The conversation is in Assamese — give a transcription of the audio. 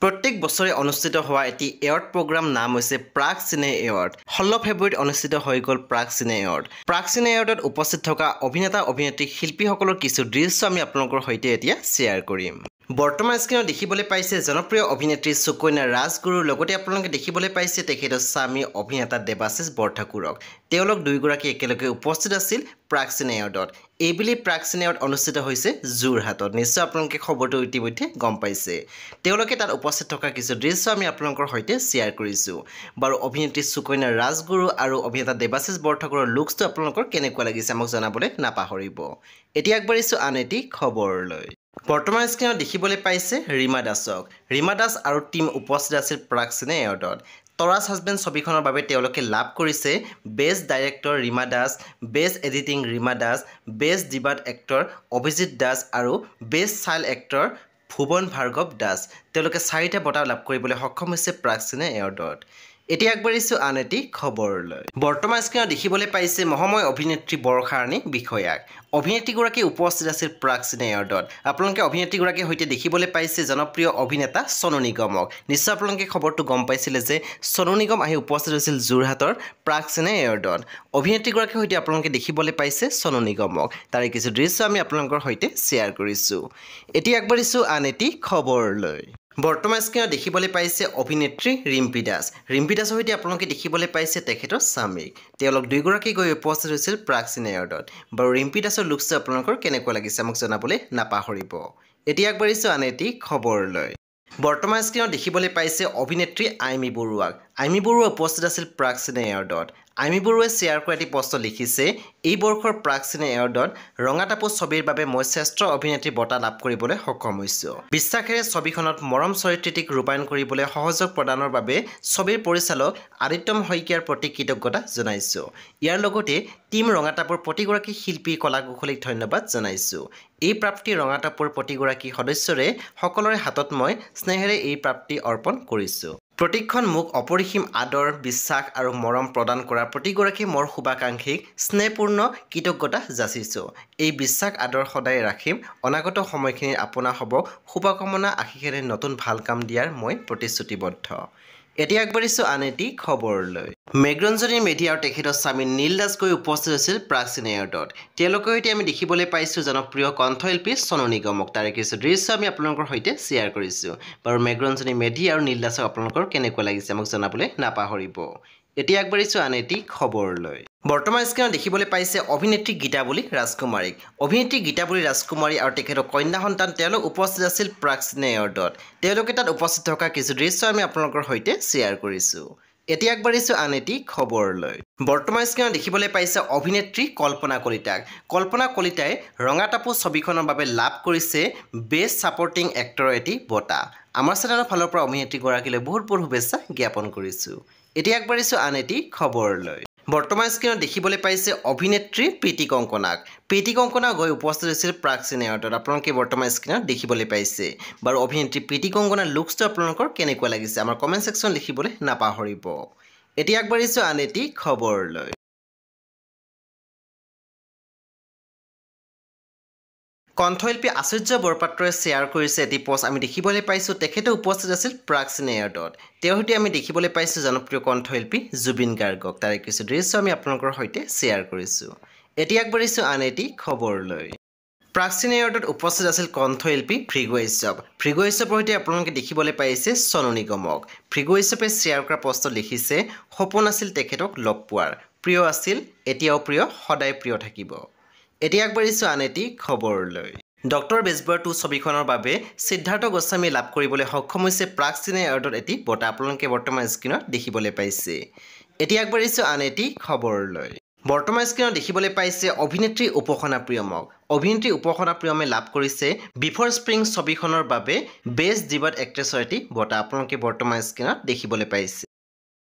প্ৰত্যেক বছৰে অনুষ্ঠিত হোৱা এটি এৱাৰ্ড প্ৰগ্ৰাম নাম হৈছে প্ৰাগ চিনে এৱাৰ্ড। 16 ফেব্ৰুৱাৰীত অনুষ্ঠিত হৈ গ'ল প্ৰাগ চিনে এৱাৰ্ড। প্ৰাগ চিনে এৱাৰ্ডত উপস্থিত থকা অভিনেতা অভিনেত্ৰী শিল্পীসকলৰ কিছু দৃশ্য আমি আপোনালোকৰ সৈতে এতিয়া শ্বেয়াৰ কৰিম। বৰ্তমান স্ক্ৰীনত দেখিবলৈ পাইছে জনপ্ৰিয় অভিনেত্ৰী সুকন্যা ৰাজগুৰুৰ লগতে আপোনালোকে দেখিবলৈ পাইছে তেখেতৰ স্বামী অভিনেতা দেৱাশিষ বৰঠাকুৰক। তেওঁলোক দুয়োগৰাকী একেলগে উপস্থিত আছিল প্ৰাগ চিনে এৱাৰ্ডত। এইবেলি প্ৰাগ চিনে এৱাৰ্ড অনুষ্ঠিত হৈছে যোৰহাটত। নিশ্চয় আপোনালোকে খবৰটো ইতিমধ্যে গম পাইছে। তেওঁলোকে তাত উপস্থিত থকা কিছু দৃশ্য আমি আপোনালোকৰ সৈতে শ্বেয়াৰ কৰিছোঁ। বাৰু অভিনেত্ৰী সুকন্যা ৰাজগুৰু আৰু অভিনেতা দেৱাশিষ বৰঠাকুৰৰ লুকছটো আপোনালোকৰ কেনেকুৱা লাগিছে আমাক জনাবলৈ নাপাহৰিব। এতিয়া আগবাঢ়িছোঁ আন এটি খবৰলৈ। বৰ্তমান স্ক্ৰীনত দেখিবলৈ পাইছে ৰীমা দাসক। ৰীমা দাস আৰু টীম উপস্থিত আছিল প্ৰাগ চিনে এৱাৰ্ডত। তৰাছ হাজবেণ্ড ছবিখনৰ বাবে তেওঁলোকে লাভ কৰিছে best director Rima Das, best editing Rima Das, best debut actor Abhijit Das আৰু best child actor Bhuban Bhargav Das. তেওঁলোকে 4টা বঁটা লাভ কৰিবলৈ সক্ষম হৈছে প্ৰাগ চিনে এৱাৰ্ডত। এতিয়া আগবাঢ়িছোঁ আন এটি খবৰলৈ। বৰ্তমান স্ক্ৰীনত দেখিবলৈ পাইছে মহাময় অভিনেত্ৰী বৰষা ৰাণী বিষয়াক। অভিনেত্ৰীগৰাকী উপস্থিত আছিল প্ৰাগ চিনে এৱাৰ্ডত। আপোনালোকে অভিনেত্ৰীগৰাকীৰ সৈতে দেখিবলৈ পাইছে জনপ্ৰিয় অভিনেতা চনু নিগমক। নিশ্চয় আপোনালোকে খবৰটো গম পাইছিলে যে চনু নিগম আহি উপস্থিত হৈছিল যোৰহাটৰ প্ৰাগ চিনে এৱাৰ্ডত। অভিনেত্ৰীগৰাকীৰ সৈতে আপোনালোকে দেখিবলৈ পাইছে চনু নিগমক। তাৰে কিছু দৃশ্য আমি আপোনালোকৰ সৈতে শ্বেয়াৰ কৰিছোঁ। এতিয়া আগবাঢ়িছোঁ আন এটি খবৰলৈ। বৰ্তমান স্ক্ৰীনত দেখিবলৈ পাইছে অভিনেত্ৰী ৰিম্পী দাস। ৰিম্পী দাসৰ সৈতে আপোনালোকে দেখিবলৈ পাইছে তেখেতৰ স্বামীক। তেওঁলোক দুয়োগৰাকী গৈ উপস্থিত হৈছিল প্ৰাগ চিনে এৱাৰ্ডত। বাৰু ৰিম্পী দাসৰ লুকছটো আপোনালোকৰ কেনেকুৱা লাগিছে আমাক জনাবলৈ নাপাহৰিব। এতিয়া আগবাঢ়িছোঁ আন এটি খবৰলৈ। বৰ্তমান স্ক্ৰীনত দেখিবলৈ পাইছে অভিনেত্ৰী আইমী বৰুৱাক। আইমী বৰুৱা উপস্থিত আছিল প্ৰাগ চিনে এৱাৰ্ডত। আইমী বৰুৱাই শ্বেয়াৰ কৰা এটি পষ্ট লিখিছে, এই বৰ্ষৰ প্ৰাগ চিনে এৱাৰ্ডত ৰঙা টাপু ছবিৰ বাবে মই শ্ৰেষ্ঠ অভিনেত্ৰী বঁটা লাভ কৰিবলৈ সক্ষম হৈছোঁ। বিশ্বাসেৰে ছবিখনত মৰম চৰিত্ৰটিক ৰূপায়ণ কৰিবলৈ সহযোগ প্ৰদানৰ বাবে ছবিৰ পৰিচালক আদিত্যম শইকীয়াৰ প্ৰতি কৃতজ্ঞতা জনাইছোঁ। ইয়াৰ লগতে টীম ৰঙা টাপুৰ প্ৰতিগৰাকী শিল্পী কলা কুশলীক ধন্যবাদ জনাইছোঁ। এই প্ৰাপ্তি ৰঙা টাপুৰ প্ৰতিগৰাকী সদস্যৰে সকলোৰে হাতত মই স্নেহেৰে এই প্ৰাপ্তি অৰ্পণ কৰিছোঁ। প্ৰতিখন মোক অপৰিসীম আদৰ, বিশ্বাস আৰু মৰম প্ৰদান কৰা প্ৰতিগৰাকী মোৰ শুভাকাংক্ষীক স্নেহপূৰ্ণ কৃতজ্ঞতা যাচিছোঁ। এই বিশ্বাস আদৰ সদায় ৰাখিম। অনাগত সময়খিনিত আপোনা হ'ব শুভকামনা আশীষেৰে নতুন ভাল কাম দিয়াৰ মই প্ৰতিশ্ৰুতিবদ্ধ। এতিয়া আগবাঢ়িছোঁ আন এটি খবৰলৈ। মেঘৰঞ্জনী মেধি আৰু তেখেতৰ স্বামী নীল দাস গৈ উপস্থিত হৈছিল প্ৰাগ চিনে এৱাৰ্ডত। তেওঁলোকৰ সৈতে আমি দেখিবলৈ পাইছোঁ জনপ্ৰিয় কণ্ঠশিল্পী চনু নিগমক। তাৰে কিছু দৃশ্য আমি আপোনালোকৰ সৈতে শ্বেয়াৰ কৰিছোঁ। বাৰু মেঘৰঞ্জনী মেধি আৰু নীল দাসক আপোনালোকৰ কেনেকুৱা লাগিছে আমাক জনাবলৈ নাপাহৰিব। এতিয়া আগবাঢ়িছোঁ আন এটি খবৰলৈ। বৰ্তমান স্ক্ৰীনত দেখিবলৈ পাইছে অভিনেত্ৰী গীতাৱলী ৰাজকুমাৰীক। অভিনেত্ৰী গীতাৱলী ৰাজকুমাৰী আৰু তেখেতৰ কন্যা সন্তান তেওঁলোক উপস্থিত আছিল প্ৰাগ চিনে এৱাৰ্ডত। তেওঁলোকে তাত উপস্থিত থকা কিছু দৃশ্য আমি আপোনালোকৰ সৈতে শ্বেয়াৰ কৰিছোঁ। এতিয়া আগবাঢ়িছোঁ আন এটি খবৰলৈ। বৰ্তমান স্ক্ৰীনত দেখিবলৈ পাইছে অভিনেত্ৰী কল্পনা কলিতাক। কল্পনা কলিতাই ৰঙা টাপু ছবিখনৰ বাবে লাভ কৰিছে বেষ্ট ছাপৰ্টিং এক্টৰৰ এটি বঁটা। আমাৰ চেনেলৰ ফালৰ পৰা অভিনেত্ৰীগৰাকীলৈ বহুত বহুত শুভেচ্ছা জ্ঞাপন কৰিছোঁ। এতিয়া আগবাঢ়িছোঁ আন এটি খবৰলৈ। বৰ্তমান স্ক্ৰীনত দেখিবলৈ পাইছে অভিনেত্ৰী প্ৰীতি কংকনাক। প্ৰীতি কংকনা গৈ উপস্থিত হৈছিল প্ৰাগ চিনে এৱাৰ্ডত। আপোনালোকে বৰ্তমান স্ক্ৰীনত দেখিবলৈ পাইছে। বাৰু অভিনেত্ৰী প্ৰীতি কংকনাৰ লুকছটো আপোনালোকৰ কেনেকুৱা লাগিছে আমাৰ কমেণ্ট ছেকশ্যন লিখিবলৈ নাপাহৰিব। এতিয়া আগবাঢ়িছোঁ আন এটি খবৰলৈ। কণ্ঠশিল্পী আচুৰ্য বৰপাত্ৰই শ্বেয়াৰ কৰিছে এটি পষ্ট আমি দেখিবলৈ পাইছোঁ। তেখেতে উপস্থিত আছিল প্ৰাগ চিনে এৱাৰ্ডত। তেওঁৰ সৈতে আমি দেখিবলৈ পাইছোঁ জনপ্ৰিয় কণ্ঠশিল্পী জুবিন গাৰ্গক। তাৰে কিছু দৃশ্য আমি আপোনালোকৰ সৈতে শ্বেয়াৰ কৰিছোঁ। এতিয়া আগবাঢ়িছোঁ আন এটি খবৰলৈ। প্ৰাগ চিনে এৱাৰ্ডত উপস্থিত আছিল কণ্ঠশিল্পী ভৃগু ঐশ্বৱ। ভৃগু ঐশ্বৱৰ সৈতে আপোনালোকে দেখিবলৈ পাইছে চনু নিগমক। ভৃগু ঐশ্বৱে শ্বেয়াৰ কৰা পষ্টত লিখিছে, সপোন আছিল তেখেতক লগ পোৱাৰ, প্ৰিয় আছিল, এতিয়াও প্ৰিয়, সদায় প্ৰিয় থাকিব। এতিয়া আগবাঢ়িছোঁ আন এটি খবৰলৈ। ডক্টৰ বেজবৰুৱা 2 ছবিখনৰ বাবে সিদ্ধাৰ্থ গোস্বামী লাভ কৰিবলৈ সক্ষম হৈছে প্ৰাগ চিনে এৱাৰ্ডত এটি বঁটা। আপোনালোকে বৰ্তমান স্ক্ৰীনত দেখিবলৈ পাইছে। এতিয়া আগবাঢ়িছোঁ আন এটি খবৰলৈ। বৰ্তমান স্ক্ৰীনত দেখিবলৈ পাইছে অভিনেত্ৰী উপাসনা প্ৰিয়মক। অভিনেত্ৰী উপাসনা প্ৰিয়মে লাভ কৰিছে বিফৰ স্প্ৰিং ছবিখনৰ বাবে বেষ্ট ডিবাট এক্ট্ৰেছৰ এটি বঁটা। আপোনালোকে বৰ্তমান স্ক্ৰীনত দেখিবলৈ পাইছে।